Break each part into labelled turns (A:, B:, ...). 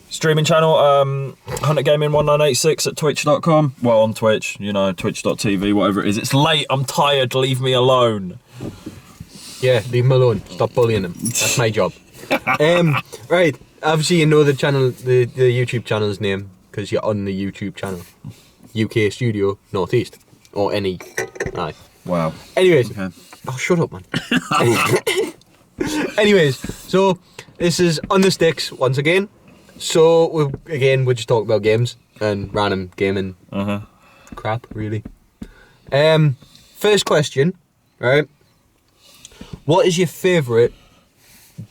A: Streaming channel, Hunter Gaming 1986 at twitch.com. Well, on Twitch, twitch.tv, whatever it is. It's late, I'm tired, leave me alone.
B: Yeah, leave him alone. Stop bullying him. That's my job. Right, obviously you know the channel, the YouTube channel's name, because you're on the YouTube channel. UK Studio Northeast. Or any. Aye.
A: Wow.
B: Anyways.
A: Okay.
B: Oh, shut up, man. Anyways, so this is On the Sticks once again. So, we're just talking about games and random gaming crap, really. First question, right? What is your favourite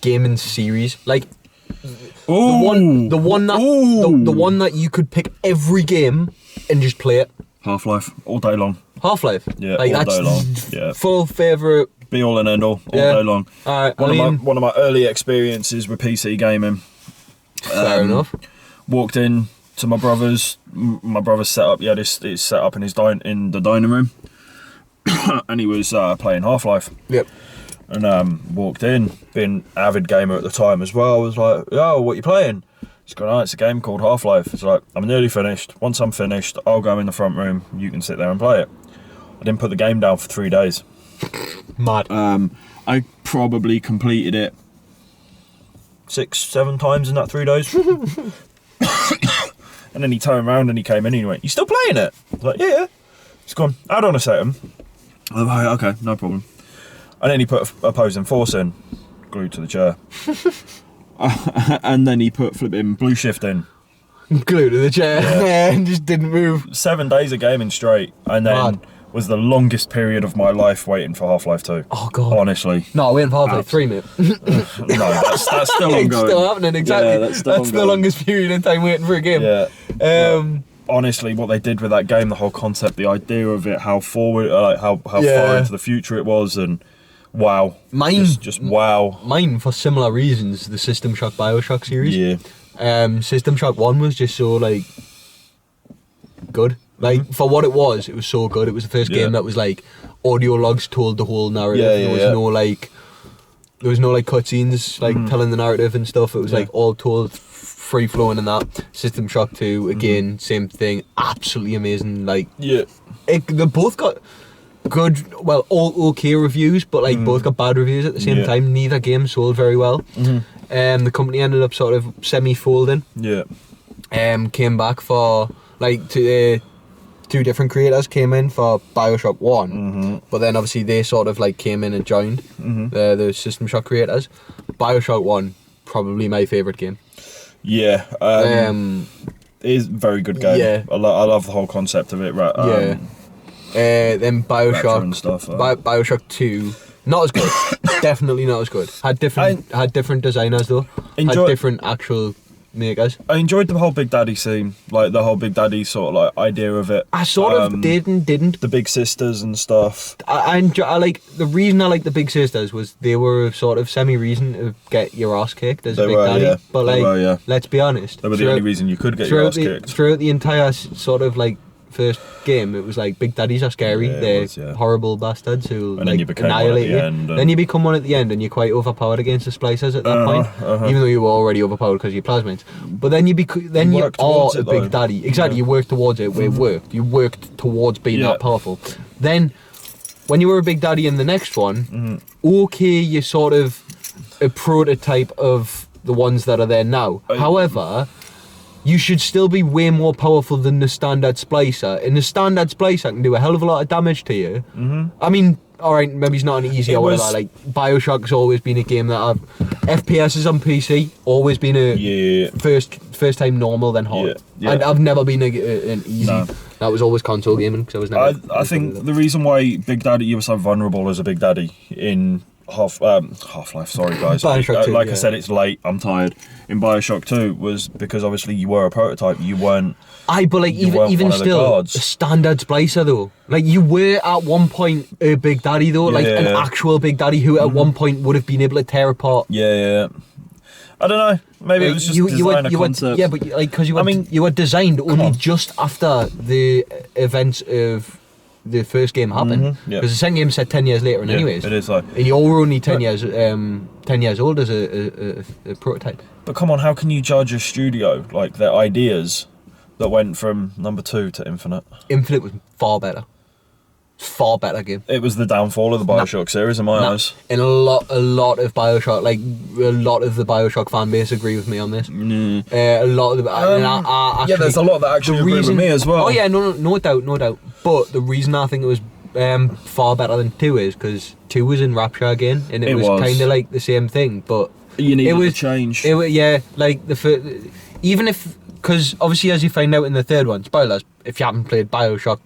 B: gaming series? Like, the one that you could pick every game and just play it.
A: Half-Life, all day long.
B: Half-Life?
A: Yeah,
B: like,
A: all
B: that's
A: day long. Yeah.
B: Full favourite.
A: Be all and end all day long.
B: Alright,
A: one of my early experiences with PC gaming.
B: Fair enough.
A: Walked in to my brother's. My brother's set up. Yeah, it's set up in his in the dining room, and he was playing Half-Life.
B: Yep.
A: And walked in, being avid gamer at the time as well. I was like, "Yo, what you playing?" He's going, "Oh, it's a game called Half-Life." It's like, "I'm nearly finished. Once I'm finished, I'll go in the front room. You can sit there and play it." I didn't put the game down for 3 days.
B: Mad.
A: I probably completed it 6-7 times in that 3 days. And then he turned around and he came in and he went, "You still playing it?" I was like, yeah. He's gone, "Add on a setting." I'm like, "Okay, no problem." And then he put opposing force in, glued to the chair. And then he put flipping blue shift in.
B: Glued to the chair, and just didn't move. 7
A: days of gaming straight, and then was the longest period of my life waiting for Half-Life 2.
B: Oh, God.
A: Honestly.
B: No, waiting for Half-Life 3, mate.
A: No, that's still ongoing.
B: It's still happening, exactly.
A: Yeah, that's
B: the longest period of time waiting for a game.
A: Yeah. Honestly, what they did with that game, the whole concept, the idea of it, how forward, how far into the future it was, and wow.
B: Mine,
A: just wow.
B: Mine, for similar reasons, the System Shock Bioshock series.
A: Yeah.
B: System Shock 1 was just so, like, good. Like, for what it was so good. It was the first game that was, like, audio logs told the whole narrative. There was no cutscenes, like, telling the narrative and stuff. It was, like, all told, free-flowing and that. System Shock 2, again, same thing. Absolutely amazing. Like, they both got good, well, all okay reviews, but, like, both got bad reviews at the same time. Neither game sold very well. The company ended up sort of semi-folding.
A: Yeah.
B: Came back for, like, two different creators came in for Bioshock 1, but then obviously they sort of like came in and joined the System Shock creators. Bioshock 1, probably my favourite game.
A: Yeah, it is a very good game. Yeah. I love the whole concept of it. Right.
B: Then Bioshock
A: and stuff,
B: Bioshock 2, not as good. Definitely not as good. Had different designers though. Had different actual makers.
A: I enjoyed the whole Big Daddy scene, like the whole Big Daddy sort of like idea of it.
B: I sort of did and didn't.
A: The Big Sisters and stuff.
B: I like the reason I like the Big Sisters was they were sort of semi-reason to get your ass kicked as a Big Daddy. Yeah. But like, let's be honest,
A: they were the only reason you could get your ass kicked.
B: Throughout the entire sort of like first game, it was like Big Daddies are scary. They're horrible bastards who
A: and
B: like
A: then you
B: annihilate you.
A: Then
B: you become one at the end, and you're quite overpowered against the splicers at that point. Even though you were already overpowered because of your plasmids. But then you are a Big Daddy. Exactly, you work towards it. It worked. You worked towards being that powerful. Then, when you were a Big Daddy in the next one, okay, you're sort of a prototype of the ones that are there now. However, you should still be way more powerful than the standard splicer. And the standard splicer can do a hell of a lot of damage to you. I mean, alright, maybe it's not an easy or whatever. Like, Bioshock's always been a game that FPS's on PC, always been a first time normal, then hard. And I've never been an easy. No. That was always console gaming, because I was never...
A: I think the reason why Big Daddy, you were so vulnerable as a Big Daddy in Half-Life, sorry guys.
B: Bioshock 2,
A: I said, it's late, I'm tired. In Bioshock 2 was because obviously you were a prototype, you weren't...
B: but like even still, a standard splicer though. Like you were at one point a Big Daddy though, like an actual Big Daddy who at one point would have been able to tear apart.
A: Yeah. I don't know. Maybe it was just design a concept.
B: Yeah, but like because you were designed only just after the events of the first game happened. Because the second game's set 10 years later, anyways.
A: It is like.
B: And you're only 10 years old as a prototype.
A: But come on, how can you judge a studio, like their ideas that went from number 2 to Infinite?
B: Infinite was far better. Far better game.
A: It was the downfall of the Bioshock series in my eyes.
B: And a lot of Bioshock, like a lot of the Bioshock fan base agree with me on this. A lot of the actually,
A: there's a lot that actually agree with me as well.
B: Oh yeah, no doubt. But the reason I think it was far better than 2 is because 2 was in Rapture again, and it was kind of like the same thing, but
A: you needed to change.
B: Like the first, even if, because obviously as you find out in the third one, spoilers, if you haven't played Bioshock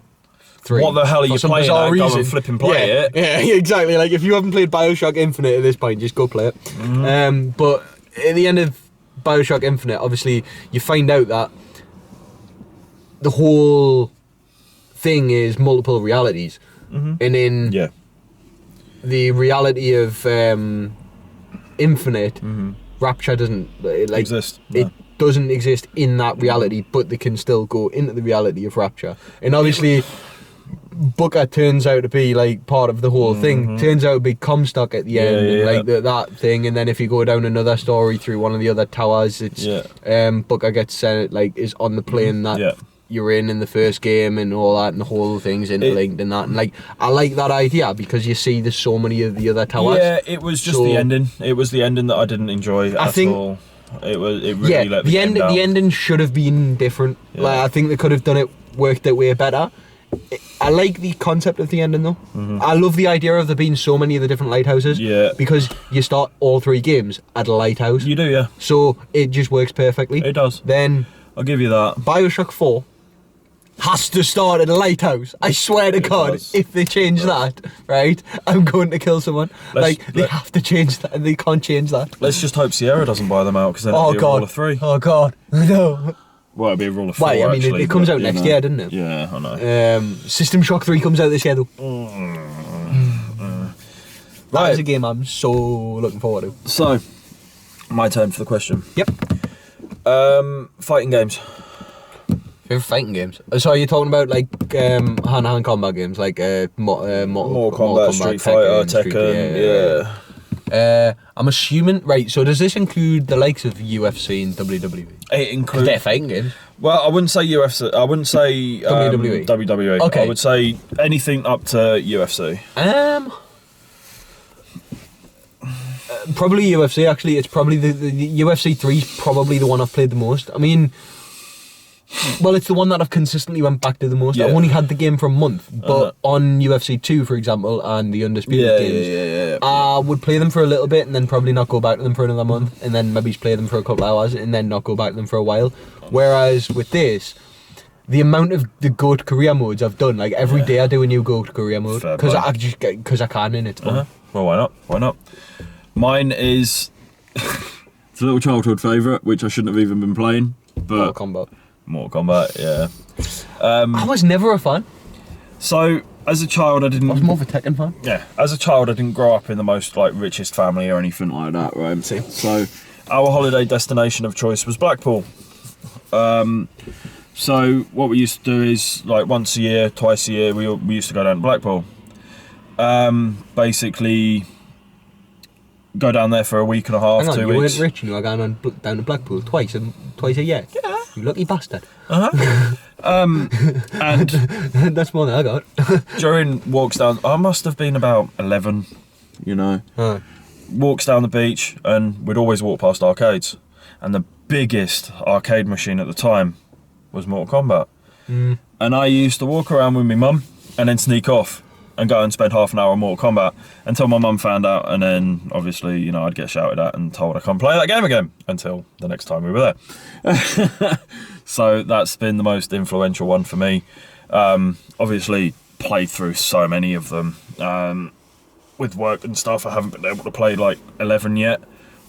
B: 3.
A: What the hell are you playing at? Go and flip and play it.
B: Yeah, exactly. Like if you haven't played Bioshock Infinite at this point, just go play it. But at the end of Bioshock Infinite, obviously you find out that the whole thing is multiple realities, and in the reality of Infinite, Rapture doesn't
A: exist.
B: It doesn't exist in that reality, but they can still go into the reality of Rapture, and obviously. Booker turns out to be like part of the whole thing. Turns out to be Comstock at the end, and like that thing. And then if you go down another story through one of the other towers, it's Booker gets sent, like is on the plane that you're in the first game and all that, and the whole thing's interlinked and that. And like I like that idea because you see there's so many of the other towers.
A: Yeah, it was just the ending. It was the ending that I didn't enjoy at all. It really let the
B: end. The ending should have been different. Like I think they could have worked it way better. I like the concept of the ending though. I love the idea of there being so many of the different lighthouses. Yeah. Because you start all 3 games at a lighthouse.
A: You do, yeah.
B: So it just works perfectly.
A: It does.
B: Then
A: I'll give you that.
B: Bioshock 4 has to start at a lighthouse. I swear to God, if they change that, right, I'm going to kill someone. They have to change that, and they can't change that.
A: Let's just hope Sierra doesn't buy them out, because then it'll be a rule of 3.
B: Oh God, no.
A: Well, it'd be a rule of 4,
B: I mean,
A: actually,
B: it comes out next year, doesn't it?
A: Yeah, I know.
B: System Shock 3 comes out this year, though. That is a game I'm so looking forward to.
A: So, my turn for the question.
B: Yep.
A: Fighting games.
B: Favorite fighting games? So are you talking about like hand-to-hand combat games, like Mortal
A: Kombat, Street Fighter, Tekken, yeah.
B: I'm assuming, right, so does this include the likes of UFC and WWE?
A: It includes...
B: They're fighting games.
A: Well, I wouldn't say UFC, I wouldn't say WWE.
B: Okay.
A: I would say anything up to UFC.
B: Probably UFC, actually. It's probably the UFC 3 is probably the one I've played the most. I mean... Well, it's the one that I've consistently went back to the most. I've only had the game for a month, but on UFC 2, for example, and the Undisputed games, I would play them for a little bit and then probably not go back to them for another month, and then maybe play them for a couple of hours and then not go back to them for a while. Whereas with this, the amount of the Go to Korea modes I've done, like every day I do a new Go to Korea mode because I can, and it's fun.
A: Well, why not? Why not? Mine is it's a little childhood favourite, which I shouldn't have even been playing, but Mortal Kombat, yeah.
B: I was never a fan.
A: So, as a child, I
B: was more of a Tekken fan.
A: Yeah, as a child, I didn't grow up in the most like richest family or anything like that, right? So, our holiday destination of choice was Blackpool. So, what we used to do is like once a year, twice a year, we used to go down to Blackpool. Basically, go down there for a week and a half, 2 weeks.
B: You weren't rich and you were going down to Blackpool twice a year. Yeah. You lucky bastard. And that's more than I got.
A: During walks down, I must have been about 11, you know. Walks down the beach, and we'd always walk past arcades. And the biggest arcade machine at the time was Mortal Kombat. And I used to walk around with my mum and then sneak off and go and spend half an hour on Mortal Kombat until my mum found out, and then obviously, you know, I'd get shouted at and told I can't play that game again until the next time we were there. So that's been the most influential one for me. Obviously played through so many of them. With work and stuff, I haven't been able to play like 11 yet,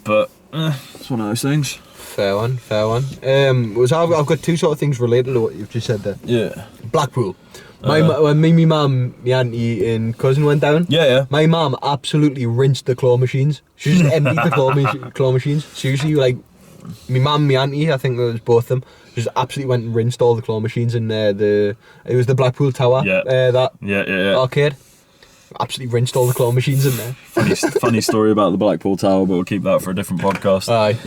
A: but it's one of those things.
B: Fair one. I've got 2 sort of things related to what you've just said there.
A: Yeah.
B: Blackpool. When me, mum, my auntie and cousin went down, my mum absolutely rinsed the claw machines. She just emptied the claw machines. Seriously, like my mum, my auntie, I think it was both of them, just absolutely went and rinsed all the claw machines in it was the Blackpool Tower, that arcade. Absolutely rinsed all the claw machines in there.
A: Funny story about the Blackpool Tower, but we'll keep that for a different podcast.
B: Aye.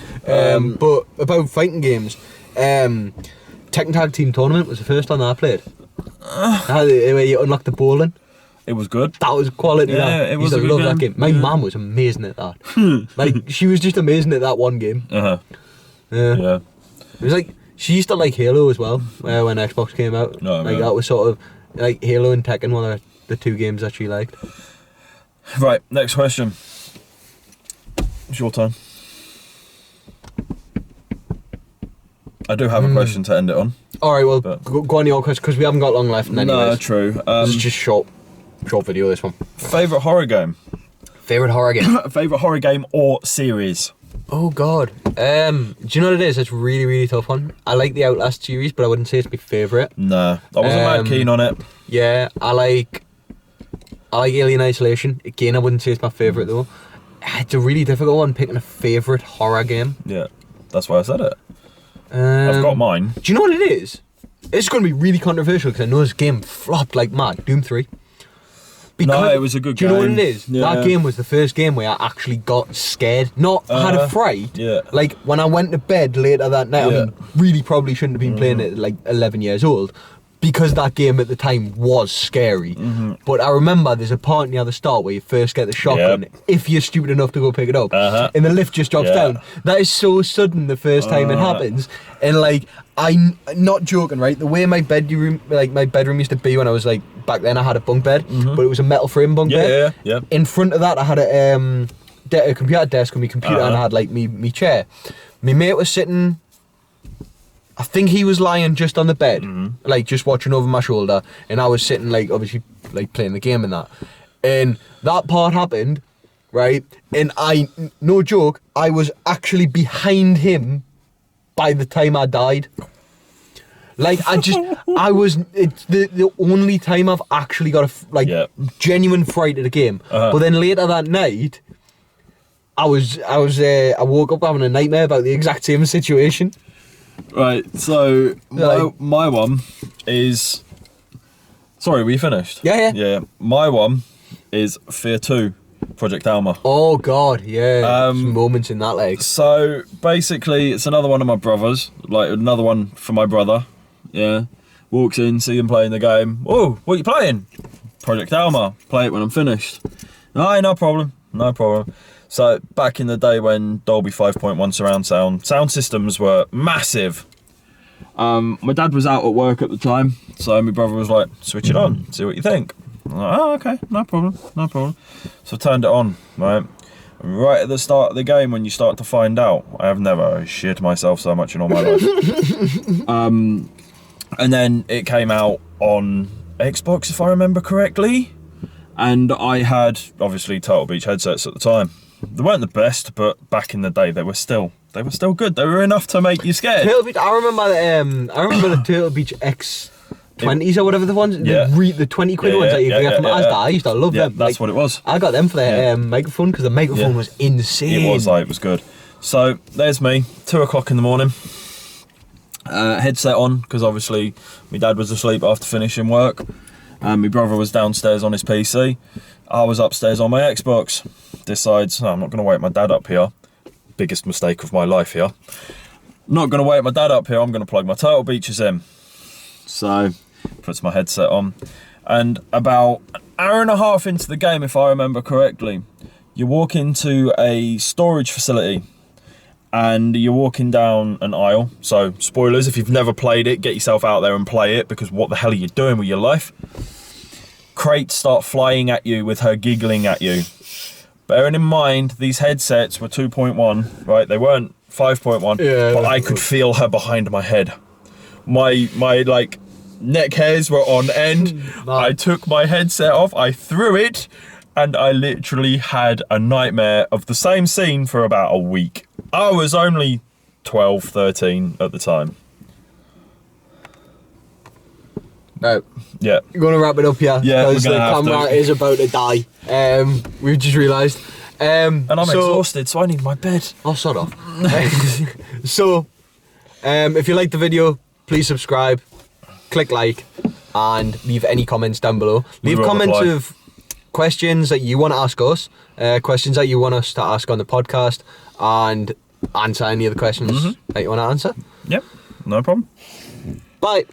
B: But about fighting games, Tekken Tag Team Tournament was the first one that I played. Where you unlock the bowling.
A: It was good.
B: That was quality.
A: Yeah, it was.
B: I love that game. My mum was amazing at that. Like, she was just amazing at that one game.
A: Yeah.
B: It was like, she used to like Halo as well, when Xbox came out.
A: No,
B: like, that was sort of, like, Halo and Tekken, one of the two games that she liked.
A: Right, next question. It's your turn. I do have a question to end it on.
B: Alright, well, go on your question, because we haven't got long left.
A: No, true.
B: This is just short video, this one.
A: Favourite horror game?
B: Favourite horror game?
A: Favourite horror game or series?
B: Oh, God. Do you know what it is? It's a really, really tough one. I like the Outlast series, but I wouldn't say it's my favourite.
A: Nah, I wasn't that keen on it.
B: Yeah, I like Alien Isolation. Again, I wouldn't say it's my favourite, though. It's a really difficult one, picking a favourite horror game.
A: Yeah, that's why I said it. I've got mine.
B: Do you know what it is? It's going to be really controversial because I know this game flopped like mad. Doom 3.
A: No, it was a good game.
B: Do you know what it is? Yeah. That game was the first game where I actually got scared. Not had a fright.
A: Yeah.
B: Like, when I went to bed later that night, I mean, really probably shouldn't have been playing it at like 11 years old, because that game at the time was scary. But I remember there's a part near the start where you first get the shotgun, if you're stupid enough to go pick it up, and the lift just drops down. That is so sudden the first time it happens. And like, I'm not joking, right? The way my bedroom used to be when I was like, back then I had a bunk bed, but it was a metal frame bunk bed.
A: Yeah.
B: In front of that I had a computer desk on my computer, and I had like me chair. My mate was sitting, I think he was lying just on the bed, like just watching over my shoulder, and I was sitting like obviously like playing the game and that. And that part happened, right? And no joke, I was actually behind him by the time I died. Like, it's the only time I've actually got a genuine fright at a game. But then later that night, I woke up having a nightmare about the exact same situation.
A: Right, so my one is... Sorry, were you finished?
B: Yeah.
A: Yeah, my one is Fear 2, Project Alma.
B: Oh, God, yeah. Some moments in that, like.
A: So, basically, it's another one of my brothers. Like, another one for my brother. Yeah. Walks in, see him playing the game. Oh, what are you playing? Project Alma. Play it when I'm finished. Aye, no problem. So, back in the day when Dolby 5.1 surround sound systems were massive. My dad was out at work at the time, so my brother was like, switch it on, see what you think. I'm like, oh, okay, no problem. So I turned it on, right? Right at the start of the game, when you start to find out, I have never shit myself so much in all my life. And then it came out on Xbox, if I remember correctly. And I had, obviously, Turtle Beach headsets at the time. They weren't the best, but back in the day, they were still good. They were enough to make you scared.
B: Turtle Beach, I remember the Turtle Beach X20s or whatever the ones, the 20 quid ones that you get from Asda. I used to love them.
A: That's what it was.
B: I got them for the microphone, because the microphone was insane.
A: It was good. So there's me, 2 o'clock in the morning. Headset on, because obviously my dad was asleep after finishing work. My brother was downstairs on his PC. I was upstairs on my Xbox. Decides, I'm not going to wake my dad up here. Biggest mistake of my life here. Not going to wake my dad up here, I'm going to plug my Turtle Beaches in. So, puts my headset on. And about an hour and a half into the game, if I remember correctly, you walk into a storage facility. And you're walking down an aisle. So, spoilers, if you've never played it, get yourself out there and play it, because what the hell are you doing with your life? Crates start flying at you with her giggling at you. Bearing in mind, these headsets were 2.1, right? They weren't 5.1, but I could feel her behind my head. My like, neck hairs were on end. I took my headset off, I threw it, and I literally had a nightmare of the same scene for about a week. I was only 12, 13 at the time.
B: No.
A: Yeah.
B: We're going to wrap it up here.
A: Yeah,
B: because the camera is about to die. We've just realised.
A: And I'm exhausted, so I need my bed.
B: Oh, shut off. So, if you liked the video, please subscribe, click like, and leave any comments down below. Leave comments of questions that you want to ask us, questions that you want us to ask on the podcast, and answer any of the questions that you want to answer.
A: Yep, no problem.
B: Bye.